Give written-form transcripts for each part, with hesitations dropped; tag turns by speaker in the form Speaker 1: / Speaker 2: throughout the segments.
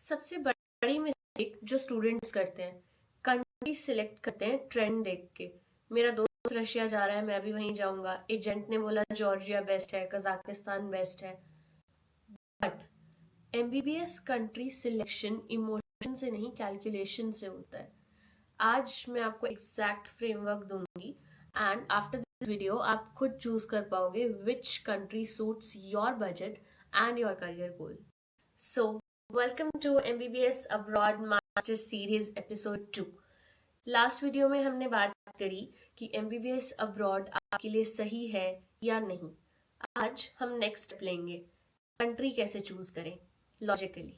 Speaker 1: सबसे बड़ी मिस्टेक जो स्टूडेंट्स करते हैं, कंट्री सिलेक्ट करते हैं ट्रेंड देख के। मेरा दोस्त रशिया जा रहा है, मैं भी वहीं जाऊंगा। एजेंट ने बोला जॉर्जिया बेस्ट है, कजाकिस्तान बेस्ट है। But MBBS country selection emotion से नहीं, कैलकुलेशन से होता है। आज मैं आपको एग्जैक्ट फ्रेमवर्क दूंगी एंड आफ्टर दिस वीडियो आप खुद चूज कर पाओगे which country suits your budget and your career goal. So welcome to MBBS abroad master series episode 2। Last video में हमने बात करी कि एमबीबीएस अब्रॉड आपके लिए सही है या नहीं। आज हम नेक्स्ट स्टेप लेंगे, कंट्री कैसे चूज करें लॉजिकली।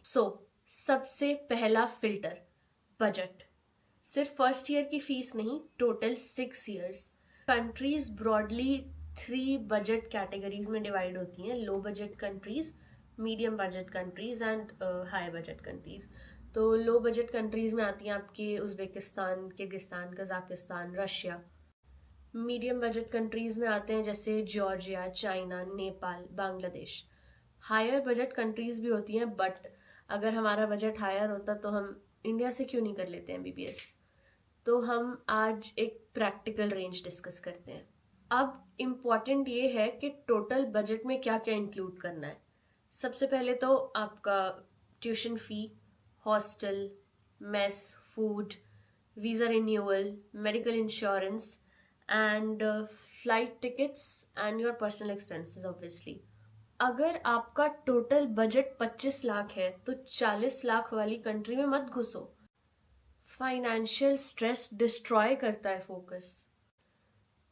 Speaker 1: सबसे पहला फिल्टर, बजट। सिर्फ फर्स्ट ईयर की फीस नहीं, total 6 years. Countries broadly 3 budget categories में डिवाइड होती हैं: low budget countries, medium budget countries and high budget countries. तो लो बजट कंट्रीज में आती हैं आपके Uzbekistan, Kyrgyzstan, Kazakhstan, Russia. Medium budget countries में आते हैं जैसे Georgia, China, Nepal, Bangladesh. Higher budget countries भी होती हैं, बट अगर हमारा बजट हायर होता तो हम इंडिया से क्यों नहीं कर लेते एमबीबीएस। तो हम आज एक प्रैक्टिकल रेंज डिस्कस करते हैं। अब इम्पॉर्टेंट ये है कि टोटल बजट में क्या क्या इंक्लूड करना है। सबसे पहले तो आपका tuition fee, hostel, mess, food, visa renewal, medical insurance and flight tickets and your personal expenses obviously. अगर आपका टोटल बजट 25 लाख है तो 40 लाख वाली कंट्री में मत घुसो। फाइनेंशियल स्ट्रेस डिस्ट्रॉय करता है फोकस।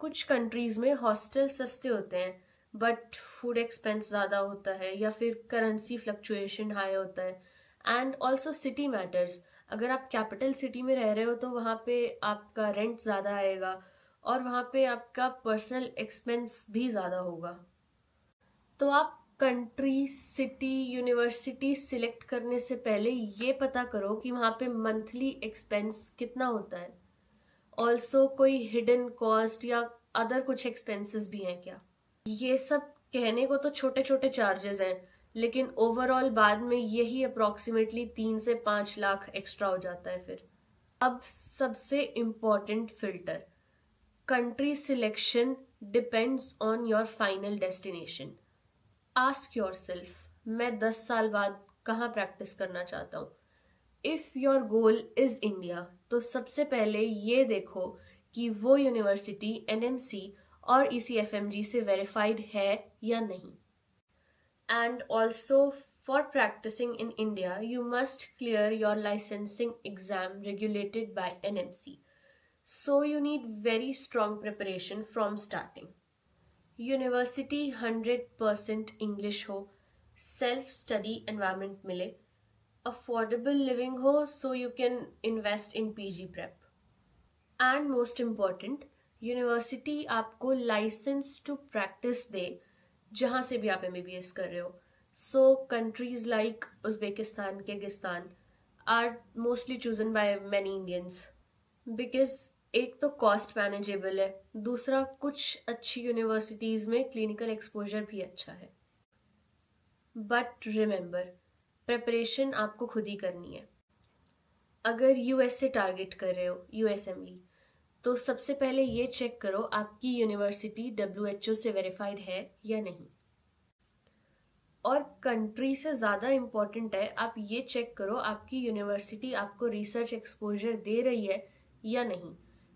Speaker 1: कुछ कंट्रीज में हॉस्टल सस्ते होते हैं बट फूड एक्सपेंस ज़्यादा होता है या फिर करेंसी फ्लक्चुएशन हाई होता है। And also city matters. अगर आप कैपिटल सिटी में रह रहे हो तो वहाँ पे आपका रेंट ज़्यादा आएगा और वहाँ पे आपका पर्सनल एक्सपेंस भी ज़्यादा होगा। तो आप कंट्री, सिटी, यूनिवर्सिटी सिलेक्ट करने से पहले ये पता करो कि वहाँ पे मंथली एक्सपेंस कितना होता है। ऑल्सो कोई हिडन कॉस्ट या अदर कुछ एक्सपेंसेस भी हैं क्या। ये सब कहने को तो छोटे छोटे चार्जेस हैं, लेकिन ओवरऑल बाद में यही अप्रॉक्सीमेटली 3 से 5 लाख एक्स्ट्रा हो जाता है फिर। अब सबसे important filter, country selection depends on your final destination. Ask your self, मैं 10 साल बाद कहाँ प्रैक्टिस करना चाहता हूँ। If your goal is India तो सबसे पहले ये देखो कि वो यूनिवर्सिटी एनएमसी और ईसीएफएमजी से वेरीफाइड है या नहीं। And also for practicing in India you must clear your licensing exam regulated by NMC, so you need very strong preparation from starting. University 100% English हो, सेल्फ स्टडी एनवायरनमेंट मिले, affordable living हो so you can invest in PG prep. And most important, university आपको license to practice दे जहाँ से भी आप MBBS कर रहे हो। So countries like Uzbekistan, Kyrgyzstan are mostly chosen by many Indians because एक तो कॉस्ट मैनेजेबल है, दूसरा कुछ अच्छी यूनिवर्सिटीज में क्लिनिकल एक्सपोजर भी अच्छा है। बट रिमेंबर, प्रिपरेशन आपको खुद ही करनी है। अगर यूएस से टारगेट कर रहे हो, यूएसएमली, तो सबसे पहले ये चेक करो आपकी यूनिवर्सिटी डब्ल्यूएचओ से वेरीफाइड है या नहीं। और कंट्री से ज़्यादा इम्पॉर्टेंट है, आप ये चेक करो आपकी यूनिवर्सिटी आपको रिसर्च एक्सपोजर दे रही है या नहीं।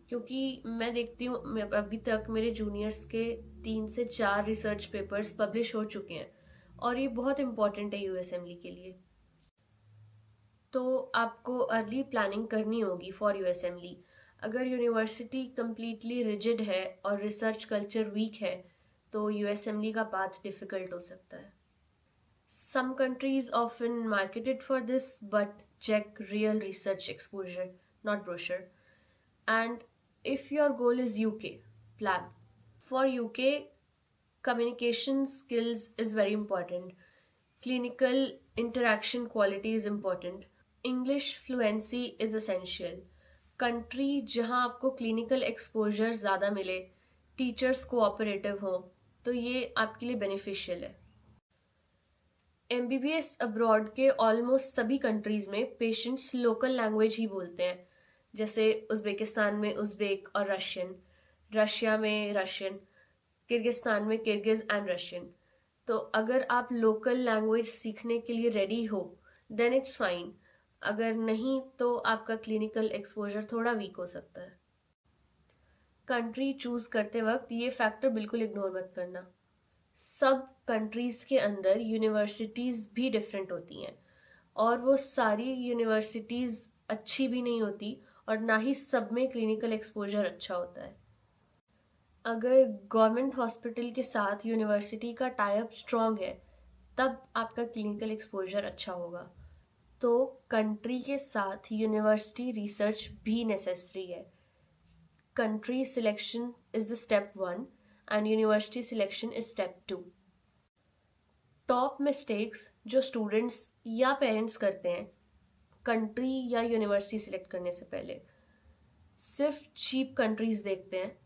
Speaker 1: क्योंकि मैं देखती हूँ अभी तक मेरे जूनियर्स के 3 से 4 रिसर्च पेपर्स पब्लिश हो चुके हैं और ये बहुत इम्पॉर्टेंट है यूएसएमली के लिए। तो आपको अर्ली प्लानिंग करनी होगी फॉर यूएसएमली। अगर यूनिवर्सिटी कम्प्लीटली रिजिड है और रिसर्च कल्चर वीक है तो यूएसएमली का पाथ डिफिकल्ट हो सकता है। Some countries often marketed for this, but check real research exposure, not brochure. And if your goal is UK, PLAB. For UK, communication skills is very important. Clinical interaction quality is important. English fluency is essential. Country जहाँ आपको clinical exposure ज़्यादा मिले, teachers cooperative हो, तो ये आपके लिए beneficial है। एमबीबीएस अब्रॉड के ऑलमोस्ट सभी कंट्रीज में पेशेंट्स लोकल लैंग्वेज ही बोलते हैं, जैसे उज़्बेकिस्तान में उज़्बेक और रशियन, रशिया में रशियन, किर्गिस्तान में किर्गिज एंड रशियन। तो अगर आप लोकल लैंग्वेज सीखने के लिए रेडी हो देन इट्स फाइन, अगर नहीं तो आपका क्लिनिकल एक्सपोजर थोड़ा वीक हो सकता है। कंट्री चूज करते वक्त ये फैक्टर बिल्कुल इग्नोर मत करना। सब कंट्रीज के अंदर यूनिवर्सिटीज भी डिफरेंट होती हैं और वो सारी यूनिवर्सिटीज अच्छी भी नहीं होती और ना ही सब में क्लिनिकल एक्सपोजर अच्छा होता है। अगर गवर्नमेंट हॉस्पिटल के साथ यूनिवर्सिटी का टाई अप स्ट्रांग है तब आपका क्लिनिकल एक्सपोजर अच्छा होगा। तो कंट्री के साथ यूनिवर्सिटी रिसर्च भी नेसेसरी है। Country selection is the step 1 and university selection is step 2। Top mistakes जो स्टूडेंट्स या पेरेंट्स करते हैं कंट्री या यूनिवर्सिटी सिलेक्ट करने से पहले, सिर्फ चीप कंट्रीज देखते हैं,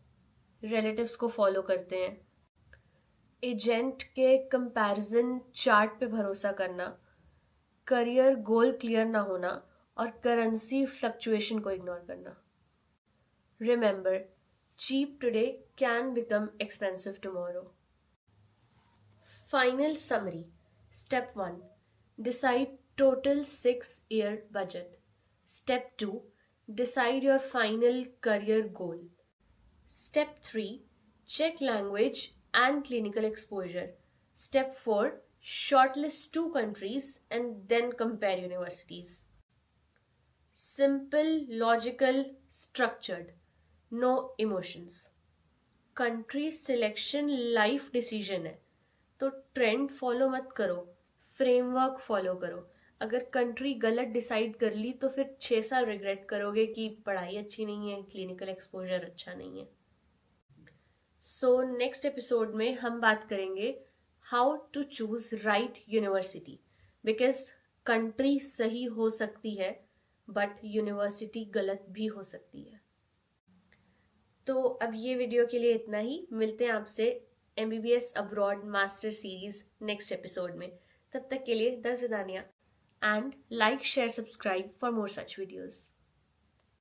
Speaker 1: रिलेटिव्स को फॉलो करते हैं, एजेंट के कंपैरिजन चार्ट पे भरोसा करना, करियर गोल क्लियर ना होना और करेंसी फ्लक्चुएशन को इग्नोर करना। Remember, cheap today can become expensive tomorrow. Final summary. Step 1. Decide total 6-year budget. Step 2. Decide your final career goal. Step 3. Check language and clinical exposure. Step 4. Shortlist 2 countries and then compare universities. Simple, logical, structured. No emotions. Country selection life decision है, तो trend follow मत करो, framework follow करो। अगर country गलत decide कर ली तो फिर 6 साल रिग्रेट करोगे कि पढ़ाई अच्छी नहीं है, क्लिनिकल एक्सपोजर अच्छा नहीं है। सो नेक्स्ट एपिसोड में हम बात करेंगे how to choose right university, because country सही हो सकती है बट यूनिवर्सिटी गलत भी हो सकती है। तो अब ये वीडियो के लिए इतना ही। मिलते हैं आपसे MBBS abroad master series next episode में। तब तक के लिए दस विदानिया and like share subscribe for more such videos.